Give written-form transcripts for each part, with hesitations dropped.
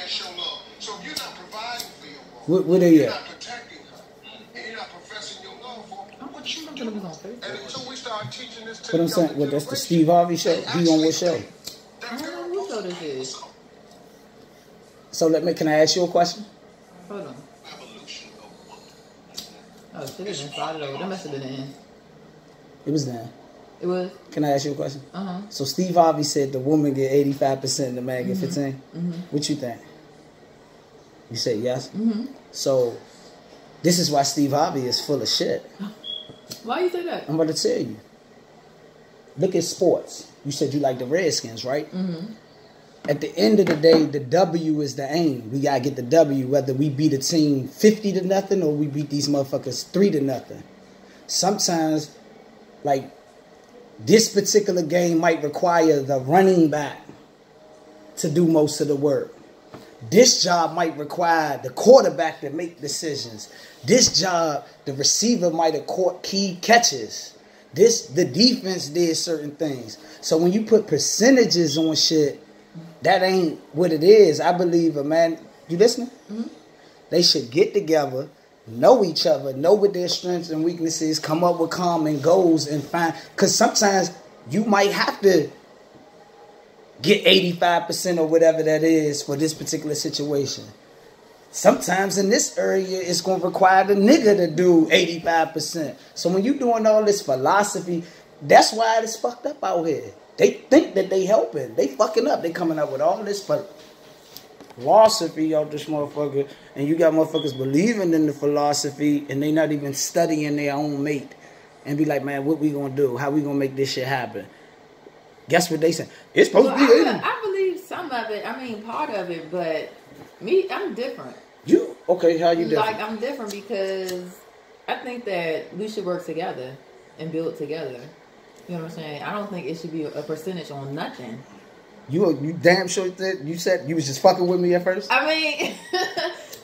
that's your love. So if you're not providing for your woman, what are you're you? not protecting her, and you're not professing your love for her, what you do? And until we start teaching this to What I'm saying, well, that's the Steve Harvey show. He on what show? I don't know who show this is. So can I ask you a question? Hold on. Oh shit, it didn't start it over. That must have been the end. It was then. It was. Can I ask you a question? Uh-huh. So Steve Harvey said the woman get 85%, the man get 15%. What you think? You say yes? So this is why Steve Harvey is full of shit. Why you say that? I'm about to tell you. Look at sports. You said you like the Redskins, right? At the end of the day, the W is the aim. We gotta get the W, whether we beat a team 50-0 or we beat these motherfuckers 3-0. Sometimes, like, this particular game might require the running back to do most of the work. This job might require the quarterback to make decisions. This job, the receiver might have caught key catches. The defense did certain things. So when you put percentages on shit, that ain't what it is. I believe you listening? They should get together, know each other, know what their strengths and weaknesses, come up with common goals and find, because sometimes you might have to get 85% or whatever that is for this particular situation. Sometimes in this area, it's going to require the nigga to do 85%. So when you doing all this philosophy, that's why it's fucked up out here. They think that they helping. They fucking up. They coming up with all this philosophy out this motherfucker. And you got motherfuckers believing in the philosophy and they not even studying their own mate. And be like, man, what we going to do? How we going to make this shit happen? Guess what they saying? It's supposed to be 80. I believe some of it. I mean, part of it. But me, I'm different. You? Okay, how you different? Like, I'm different because I think that we should work together and build together. You know what I'm saying? I don't think it should be a percentage on nothing. You damn sure that you said you was just fucking with me at first? I mean,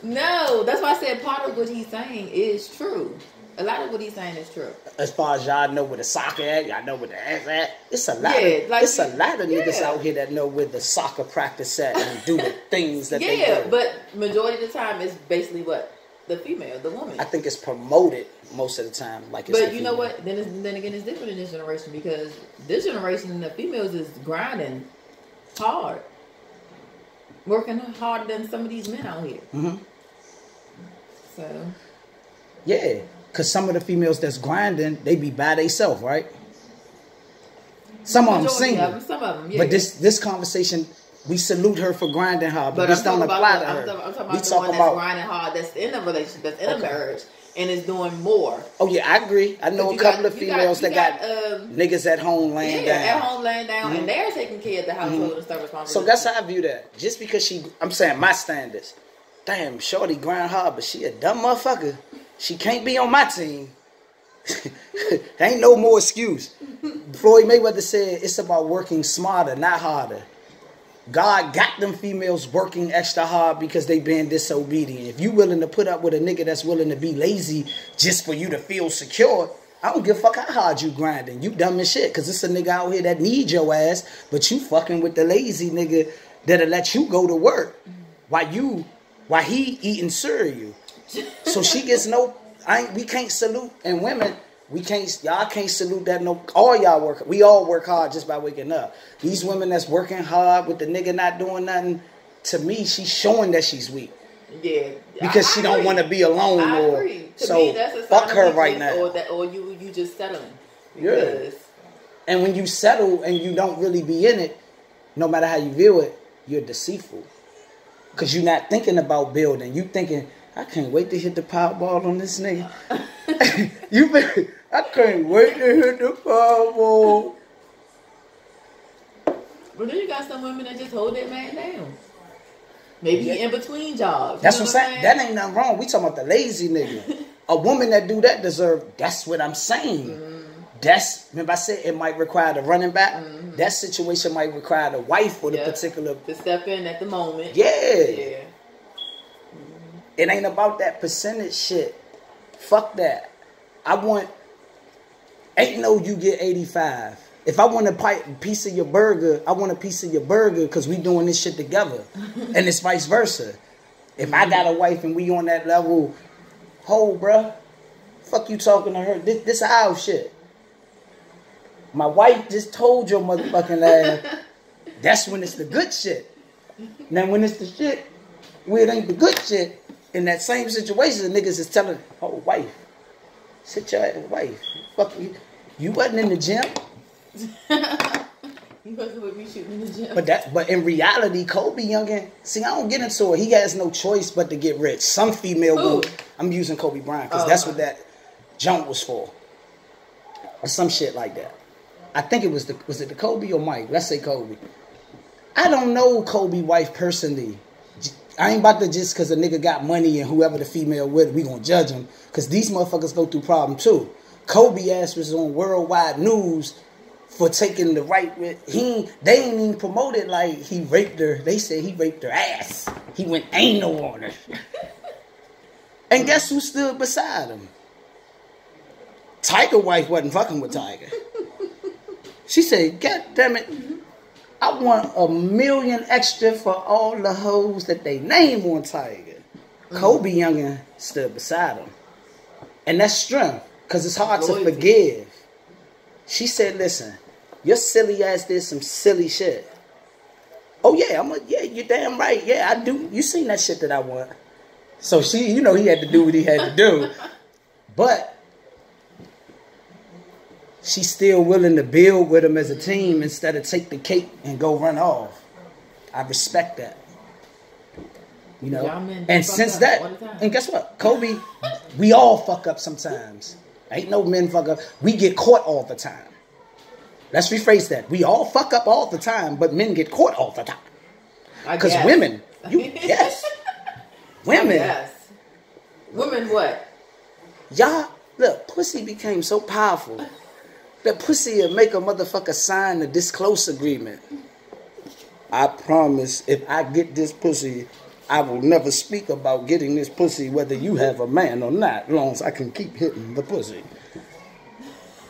no. That's why I said part of what he's saying is true. A lot of what he's saying is true. As far as y'all know where the soccer at, y'all know where the ass at. It's a lot. It's a lot of niggas out here that know where the soccer practice at and do the things that they do. Yeah, but majority of the time it's basically what? The female, the woman. I think it's promoted most of the time. Like, it's but you know what? Then again, it's different in this generation because this generation, the females is grinding hard, working harder than some of these men out here. So, yeah, because some of the females that's grinding, they be by themselves, right? Some of them single. Some of them, yeah. But this conversation, we salute her for grinding hard, but this don't apply to her. I'm talking about the one that's grinding hard, that's in a relationship, that's in a marriage, and is doing more. Oh yeah, I agree. I know a couple of females that got niggas at home laying down. Yeah, at home laying down, and they're taking care of the household and stuff responsibility. So that's how I view that. Just because I'm saying my standards. Damn, shorty grind hard, but she a dumb motherfucker. She can't be on my team. Ain't no more excuse. Floyd Mayweather said it's about working smarter, not harder. God got them females working extra hard because they being disobedient. If you willing to put up with a nigga that's willing to be lazy just for you to feel secure, I don't give a fuck how hard you grinding. You dumb as shit because it's a nigga out here that need your ass, but you fucking with the lazy nigga that'll let you go to work while he eating cereal. So she gets we can't salute, and women, y'all can't salute that all y'all work. We all work hard just by waking up. These women that's working hard with the nigga not doing nothing, to me, she's showing that she's weak. Yeah. Because she don't want to be alone. I agree. To me, that's a fuck her right now. Or you just settling. Because, and when you settle and you don't really be in it, no matter how you view it, you're deceitful. Because you're not thinking about building. You thinking, I can't wait to hit the Powerball on this nigga. I can't wait to hit the Powerball. But then you got some women that just hold their man down. Maybe in between jobs. That's what I'm saying. That ain't nothing wrong. We talking about the lazy nigga. A woman that do that deserve. That's what I'm saying. Remember I said it might require the running back. That situation might require the wife or the particular to step in at the moment. Yeah. It ain't about that percentage shit. Fuck that. Ain't no you get 85. If I want a piece of your burger, I want a piece of your burger because we doing this shit together. And it's vice versa. If I got a wife and we on that level, ho, bruh, fuck you talking to her. This our shit. My wife just told your motherfucking ass. That's when it's the good shit. Now when it's the shit, where it ain't the good shit, in that same situation, the niggas is telling, oh, wife, sit your ass, wife. Fuck you. You wasn't in the gym. You wasn't with me shooting in the gym. But in reality, Kobe Youngin, see, I don't get into it. He has no choice but to get rich. Some female will. I'm using Kobe Bryant because that's what that jump was for. Or some shit like that. I think it was it the Kobe or Mike? Let's say Kobe. I don't know Kobe wife personally. I ain't about to just because a nigga got money and whoever the female with, we gonna judge him. Because these motherfuckers go through problems too. Kobe ass was on worldwide news for taking the right with they ain't even promoted like he raped her. They said he raped her ass. He went anal on her. And guess who stood beside him? Tiger wife wasn't fucking with Tiger. She said, God damn it, I want $1 million extra for all the hoes that they name on Tiger. Kobe Youngin stood beside him. And that's strength, because it's hard to forgive. She said, listen, your silly ass did some silly shit. Oh yeah, you're damn right. Yeah, I do. You seen that shit that I want. So he had to do what he had to do. But she's still willing to build with him as a team instead of take the cake and go run off. I respect that. You know? And since that, and guess what? Kobe, we all fuck up sometimes. Ain't no men fuck up. We get caught all the time. Let's rephrase that. We all fuck up all the time, but men get caught all the time. Because women, yes. Women. Yes. Women what? Y'all, look, pussy became so powerful. That pussy will make a motherfucker sign a disclose agreement. I promise if I get this pussy, I will never speak about getting this pussy whether you have a man or not, as long as I can keep hitting the pussy.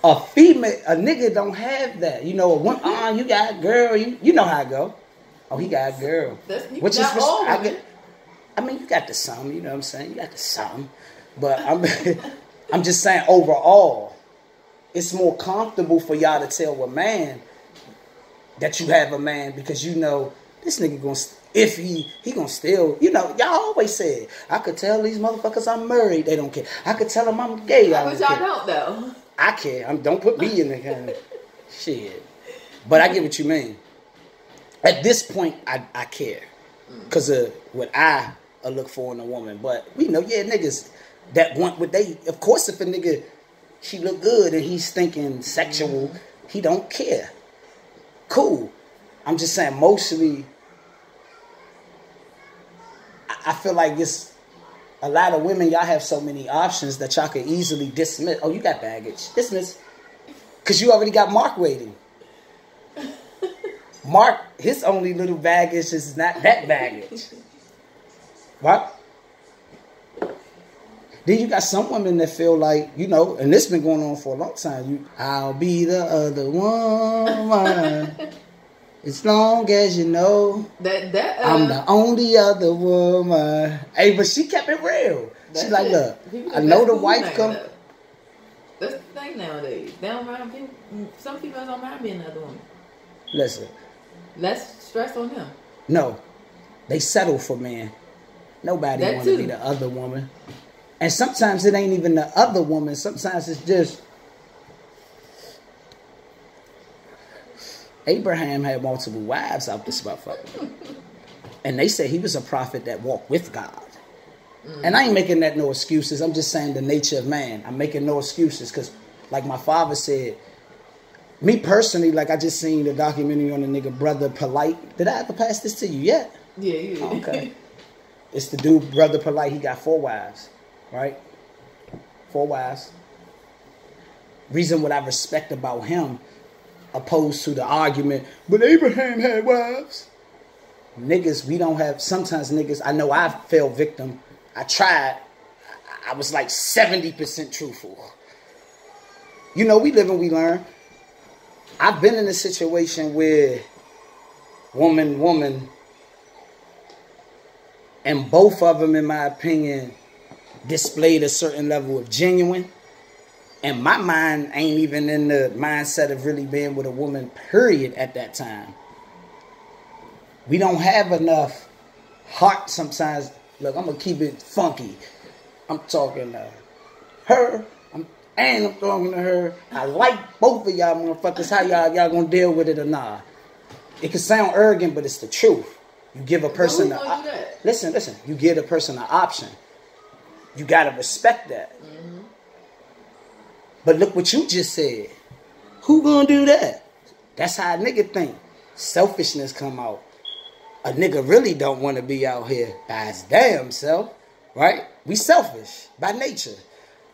A nigga don't have that. You know, you got a girl, you know how I go. Oh, he got a girl. Which is I mean, you got the sum, you know what I'm saying? You got the sum. But I'm just saying overall, it's more comfortable for y'all to tell a man that you have a man because you know this nigga he gonna still, y'all always say, I could tell these motherfuckers I'm married, they don't care. I could tell them I'm gay, but y'all don't though. I care. Don't put me in the kind of shit. But I get what you mean. At this point, I care because of what I look for in a woman. But we know, niggas that want what they. Of course, if a nigga she look good and he's thinking sexual, he don't care. Cool. I'm just saying, mostly, I feel like it's a lot of women, y'all have so many options that y'all can easily dismiss. Oh, you got baggage. Dismiss. Because you already got Mark waiting. Mark, his only little baggage is not that baggage. What? Then you got some women that feel like, and this been going on for a long time. I'll be the other woman. As long as you know I'm the only other woman. Hey, but she kept it real. She like, look, I know the wife come. That's the thing nowadays. They don't mind people. Some females don't mind being another woman. Listen. Less stress on them. No. They settle for men. Nobody want to be the other woman. And sometimes it ain't even the other woman. Sometimes it's just Abraham had multiple wives out this motherfucker. And they say he was a prophet that walked with God. And I ain't making that no excuses. I'm just saying the nature of man. I'm making no excuses because, like my father said, me personally, like I just seen the documentary on the nigga Brother Polite. Did I ever pass this to you yet? Yeah, you did. Okay. It's the dude, Brother Polite. He got 4 wives, right? 4 wives. Reason what I respect about him, opposed to the argument, but Abraham had wives. Niggas, we don't have, sometimes niggas, I know I fell victim. I tried. I was like 70% truthful. We live and we learn. I've been in a situation where woman, and both of them, in my opinion, displayed a certain level of genuine. And my mind ain't even in the mindset of really being with a woman, period, at that time. We don't have enough heart sometimes. Look, I'm going to keep it funky. I'm talking to her, and I'm talking to her. I like both of y'all motherfuckers. How y'all going to deal with it or not? It can sound arrogant, but it's the truth. You give a person listen. You give a person an option. You gotta respect that. Mm-hmm. But look what you just said. Who gonna do that? That's how a nigga think. Selfishness come out. A nigga really don't want to be out here by his damn self, right? We selfish by nature,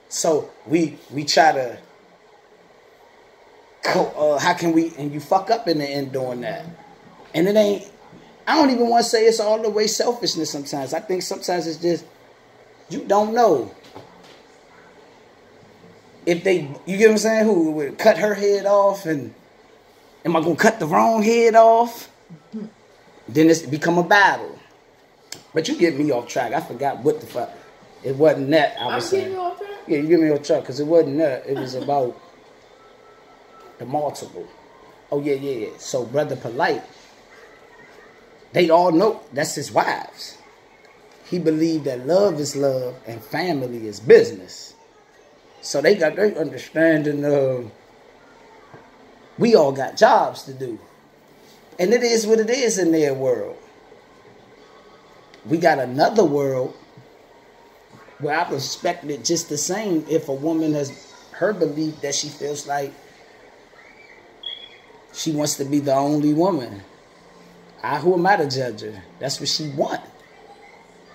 so we try to. How can we? And you fuck up in the end doing that, and it ain't. I don't even want to say it's all the way selfishness sometimes. I think sometimes it's just, you don't know. If they, you get what I'm saying? Who would cut her head off, and am I going to cut the wrong head off? Then it's become a battle. But you get me off track. I forgot what the fuck. It wasn't that I was saying. You off track? Yeah, you get me off track because it wasn't that. It was about the multiple. Oh, yeah. So, Brother Polite, they all know that's his wives. He believed that love is love and family is business. So they got their understanding of we all got jobs to do. And it is what it is in their world. We got another world where I respect it just the same if a woman has her belief that she feels like she wants to be the only woman. Who am I to judge her? That's what she want.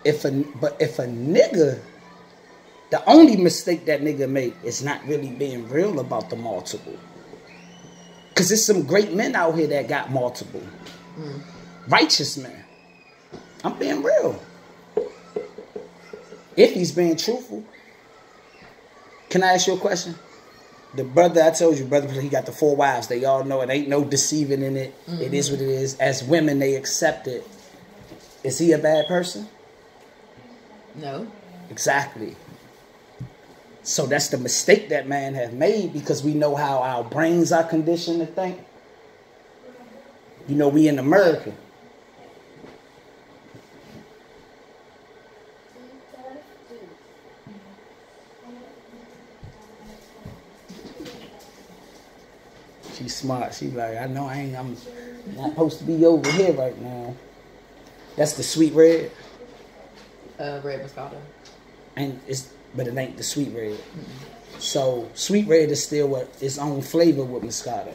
But if a nigga, the only mistake that nigga make is not really being real about the multiple. Because there's some great men out here that got multiple. Righteous men. I'm being real. If he's being truthful. Can I ask you a question? The brother, I told you, brother, he got the 4 wives. They all know it. Ain't no deceiving in it. Mm-hmm. It is what it is. As women, they accept it. Is he a bad person? No. Exactly. So that's the mistake that man have made because we know how our brains are conditioned to think. You know, we in America. She's smart. She's like, I know I'm not supposed to be over here right now. That's the sweet red. Red Moscato. But it ain't the sweet red. Mm-hmm. So sweet red is still its own flavor with Moscato.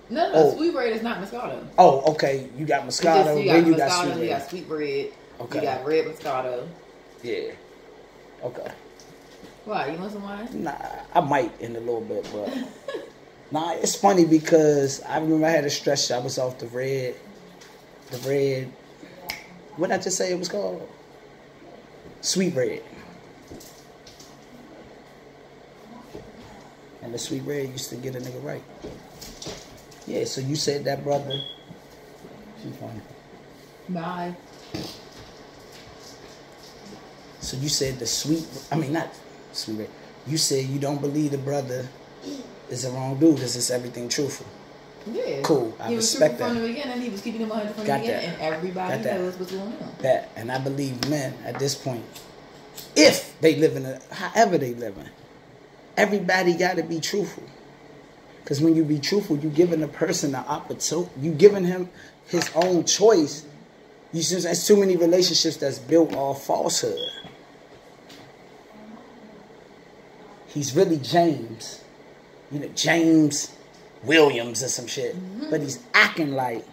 No, sweet red is not Moscato. Oh, okay. You got Moscato, then you got sweet red. You got sweet red. Okay. You got red Moscato. Yeah. Okay. Why? You want some wine? Nah, I might in a little bit, but nah, it's funny because I remember I had a stretch. I was off the red. What did I just say it was called? Sweet red. And the sweet red used to get a nigga right. Yeah, so you said that, brother. She's funny. Bye. So you said not sweet red. You said you don't believe the brother is a wrong dude because it's everything truthful. Yeah. Cool. I respect that. From the beginning, he was keeping him 100 from the beginning, and everybody knows what's going on. That, and I believe men at this point, if they live however they live in, everybody got to be truthful. Because when you be truthful, you giving a person the opportunity, you giving him his own choice. You see, there's too many relationships that's built off falsehood. He's really James, James Williams or some shit, but he's acting like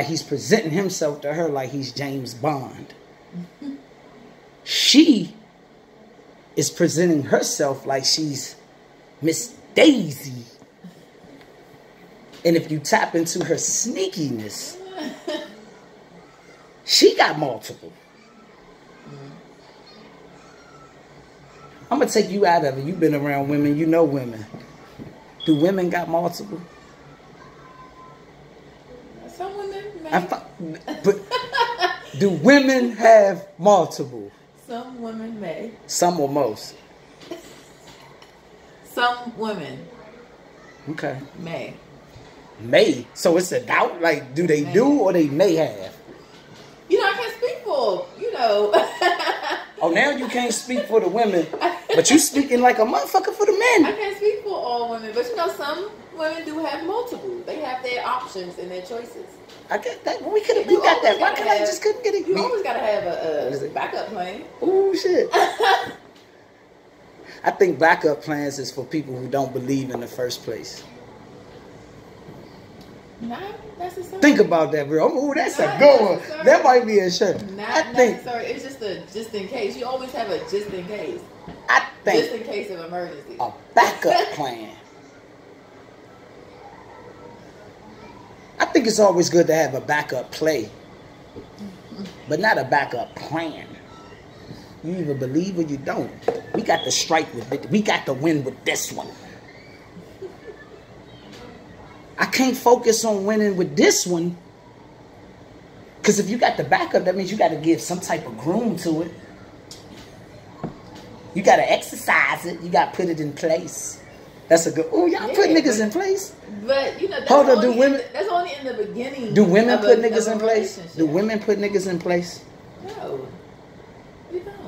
he's presenting himself to her like he's James Bond. She is presenting herself like she's Miss Daisy. And if you tap into her sneakiness, she got multiple. I'm going to take you out of it. You've been around women. You know women. Do women got multiple? But do women have multiple? Some women may. Some or most? Some women Okay. may. May. So it's a doubt? Like, do they do or they may have? You know, I can't speak for, you know. Oh, now you can't speak for the women, but you speaking like a motherfucker for the men. I can't speak for all women, but you know, some women do have multiple. They have their options and their choices. I get that. We could have got that. Why I just couldn't get it? You always gotta have a backup plan. Oh shit. I think backup plans is for people who don't believe in the first place. Not necessarily. Think about that, bro. Ooh, that's a good one. That might be a shirt. Not necessarily. It's just a just in case. You always have a just in case. I think just in case of emergency. A backup plan. I think it's always good to have a backup play, but not a backup plan. You either believe or you don't. We got to strike with it. We got to win with this one. I can't focus on winning with this one. Because if you got the backup, that means you got to give some type of groom to it. You got to exercise it. You got to put it in place. That's a good... Oh, y'all put niggas in place? But, you know, that's, hold on, do women, that's only in the beginning. Do women put niggas in place? Do women put niggas in place? No. We don't.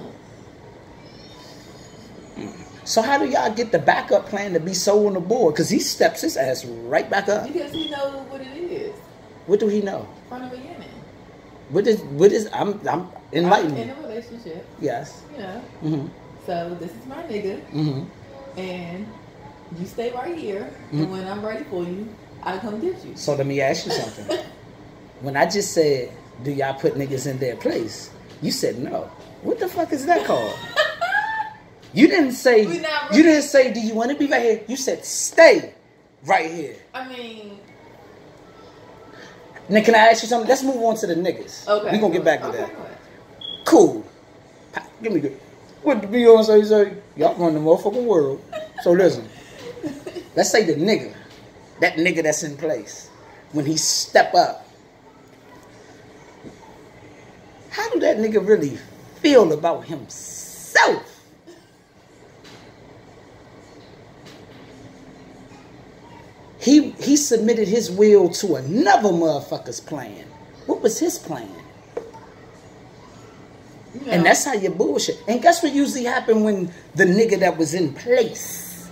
So how do y'all get the backup plan to be so on the board? Because he steps his ass right back up. Because he knows what it is. What do he know? From the beginning. What is I'm enlightened. I'm in a relationship. Yes. You know. Mm-hmm. So this is my nigga. Mm-hmm. And you stay right here. And when I'm ready for you, I come get you. So let me ask you something. When I just said, do y'all put niggas in their place? You said no. What the fuck is that called? You didn't say, you didn't say, do you want to be right here? You said, stay right here. I mean. Now, can I ask you something? Let's move on to the niggas. Okay. We're going to get back to that. Okay. Cool. Give me good. What the Beyonce say? Y'all run the motherfucking world. So listen. Let's say the nigga. That nigga that's in place. When he step up. How do that nigga really feel about himself? He submitted his will to another motherfucker's plan. What was his plan? Yeah. And that's how you bullshit. And guess what usually happened when the nigga that was in place?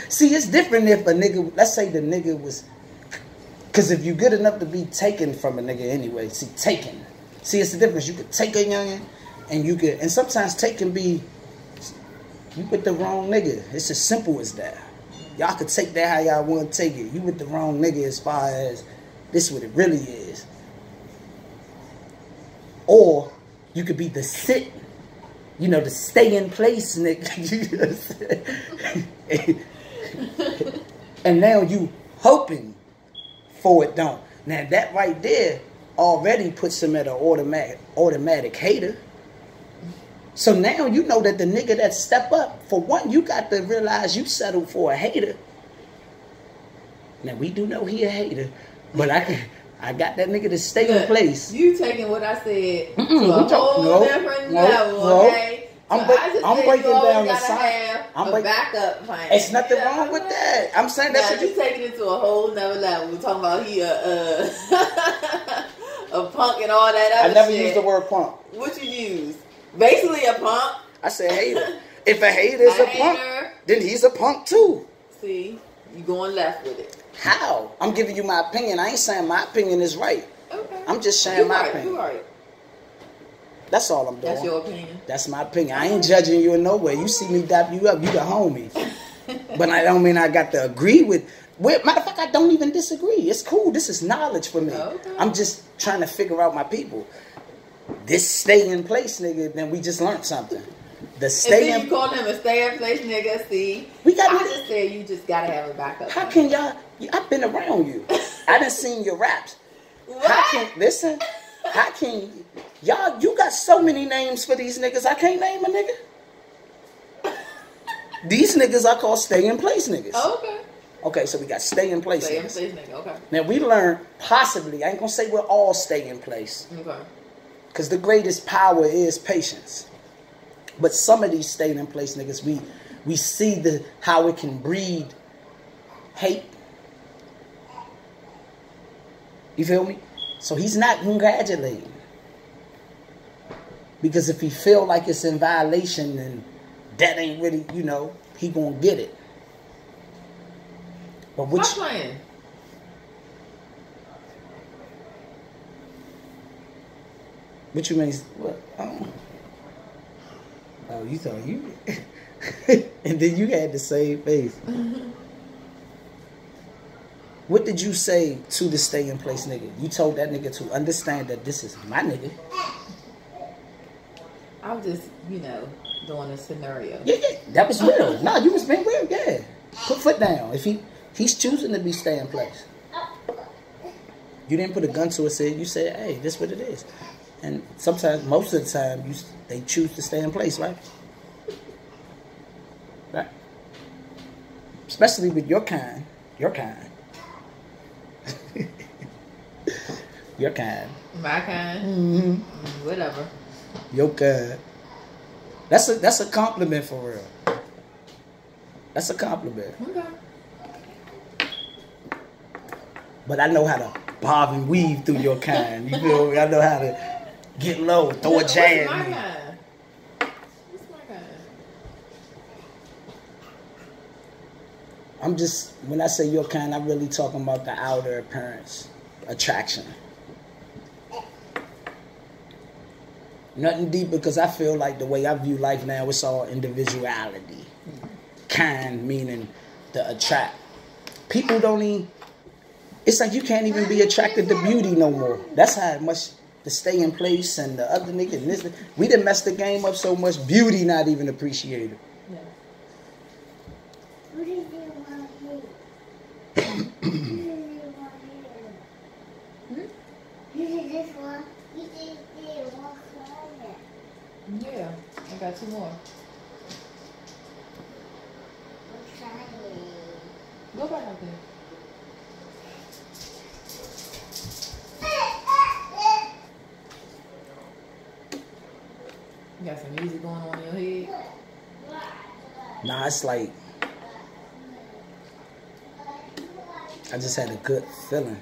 See, it's different if a nigga, let's say the nigga was, because if you're good enough to be taken from a nigga anyway, see, taken. See, it's the difference. You could take a youngin' and you could, and sometimes take can be, you with the wrong nigga. It's as simple as that. Y'all could take that how y'all want to take it. You with the wrong nigga as far as this what it really is. Or you could be the sit, you know, the stay in place nigga. And now you hoping for it don't. Now that right there already puts him at an automatic hater. So now you know that the nigga that step up, for one, you got to realize you settled for a hater. Now we do know he a hater, but I got that nigga to stay in place. You taking what I said to a whole different level, okay? So I'm breaking down the science. I'm a backup plan. It's nothing wrong with that. I'm saying that's what you taking it to a whole nother level. We're talking about he a punk and all that other shit. I never used the word punk. What you use? Basically a punk. I said hater. If a hater is a punk, then he's a punk too. See, you going left with it. How? I'm giving you my opinion. I ain't saying my opinion is right. Okay. I'm just sharing my opinion. You're right. That's all I'm doing. That's your opinion. That's my opinion. I ain't judging you in no way. You see me dap you up, you the homie. But I don't mean I got to agree with. Matter of fact, I don't even disagree. It's cool. This is knowledge for me. Okay. I'm just trying to figure out my people. This stay in place nigga, then we just learned something. The stay and then you call him a stay in place nigga, see? I just said you just gotta have a backup. How can y'all? I've been around you. I done seen your raps. What? How can y'all? You got so many names for these niggas. I can't name a nigga. These niggas I call stay in place niggas. Okay. Okay, so we got stay in place. Stay in place, nigga. Okay. Now we learned possibly. I ain't gonna say we'll all stay in place. Okay. Because the greatest power is patience. But some of these staying in place niggas, we see how it can breed hate. You feel me? So he's not congratulating. Because if he feel like it's in violation, then that ain't really, you know, he gonna get it. But which Stop playing. What you mean? What? Oh, you thought you... and then you had the same face. What did you say to the stay in place nigga? You told that nigga to understand that this is my nigga. I was just, you know, doing a scenario. Yeah, that was real. Nah, you was being real, yeah. Put foot down. If he's choosing to be stay in place. You didn't put a gun to his head. You said, hey, this what it is. And sometimes, most of the time, they choose to stay in place, right? Right? Especially with your kind. Your kind. Your kind. My kind. Mm-hmm. Whatever. Your kind. That's a compliment for real. That's a compliment. Okay. But I know how to bob and weave through your kind. You feel me? I know how to get low, throw a jab. What's my kind? What's my kind? I'm just, when I say your kind, I'm really talking about the outer appearance, attraction. Nothing deep, because I feel like the way I view life now, it's all individuality. Kind meaning the attract. People don't even, it's like you can't even be attracted to beauty no more. That's how much the stay in place and the other nigga and this. We done messed the game up so much, beauty not even appreciated. Yeah. What did you want here? You did this one. You did one further. Yeah. I got two more. I'm trying. Go back out there. You got some music going on in your head? Nah, it's like, I just had a good feeling.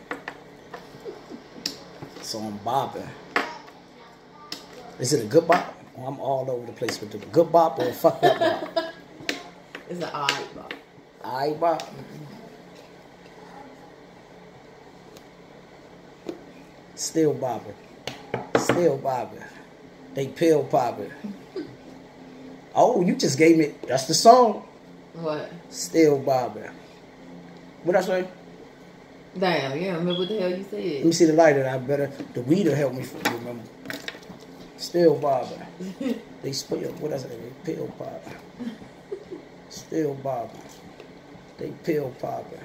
So I'm bopping. Is it a good bop? Oh, I'm all over the place with the good bop or a fucked up bop. It's an odd bop. Aight bop. Still bopping. Still bopping. They pill popping. Oh, you just gave me, that's the song. What? Still bopping. What I say? Damn, you don't remember what the hell you Let said. me see the lighter. I better, the weed will help me remember. Still bobbing. They spill, what I say? They pill popping. Still bobbing. They pill popping.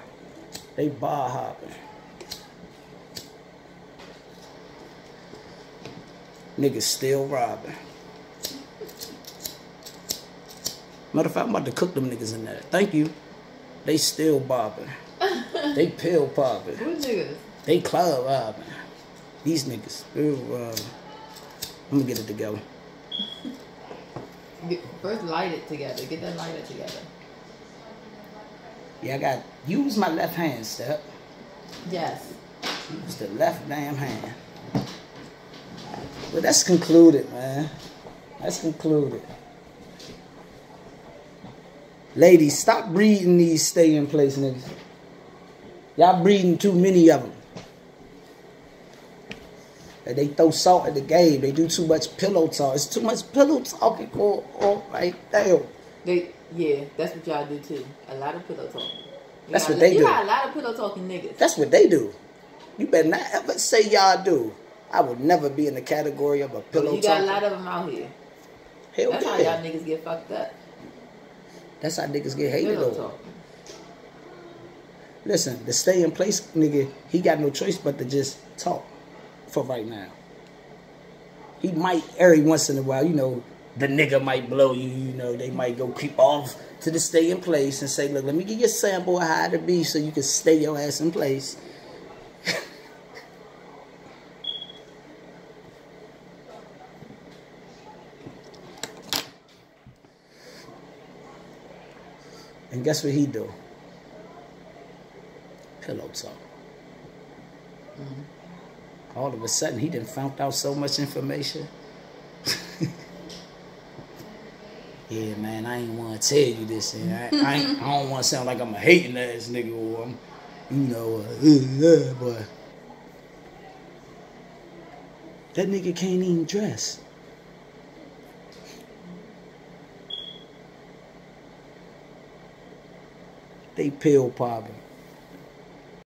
They bar hopping. Niggas still robbing. Matter of fact, I'm about to cook them niggas in there. Thank you. They still bobbing. They pill popping. What niggas? They club robbing. These niggas still robbing. I'm gonna get it together. First light it together. Get that lighter together. Yeah, I got, use my left hand, Step. Yes. Use the left damn hand. But that's concluded, man. That's concluded. Ladies, stop breeding these stay in place niggas. Y'all breeding too many of them. And they throw salt in the game. They do too much pillow talk. It's too much pillow talking going on right now. Yeah, that's what y'all do too. A lot of pillow talking. That's what they do. You got a lot of pillow talking niggas. That's what they do. You better not ever say y'all do. I would never be in the category of a pillow talker. You got a lot of them out here. Hell That's how yeah. y'all niggas get fucked up. That's how niggas get hated Pillow over. talking. Listen, the stay in place nigga, he got no choice but to just talk for right now. He might every once in a while, you know, the nigga might blow you, you know, they might go creep off to the stay in place and say, look, let me give you a sample of how to be so you can stay your ass in place. And guess what he do? Pillow talk. All of a sudden, he done found out so much information. Yeah, man, I ain't want to tell you this. I don't want to sound like I'm a hating ass nigga or I'm, you know, but that nigga can't even dress. They pill popping.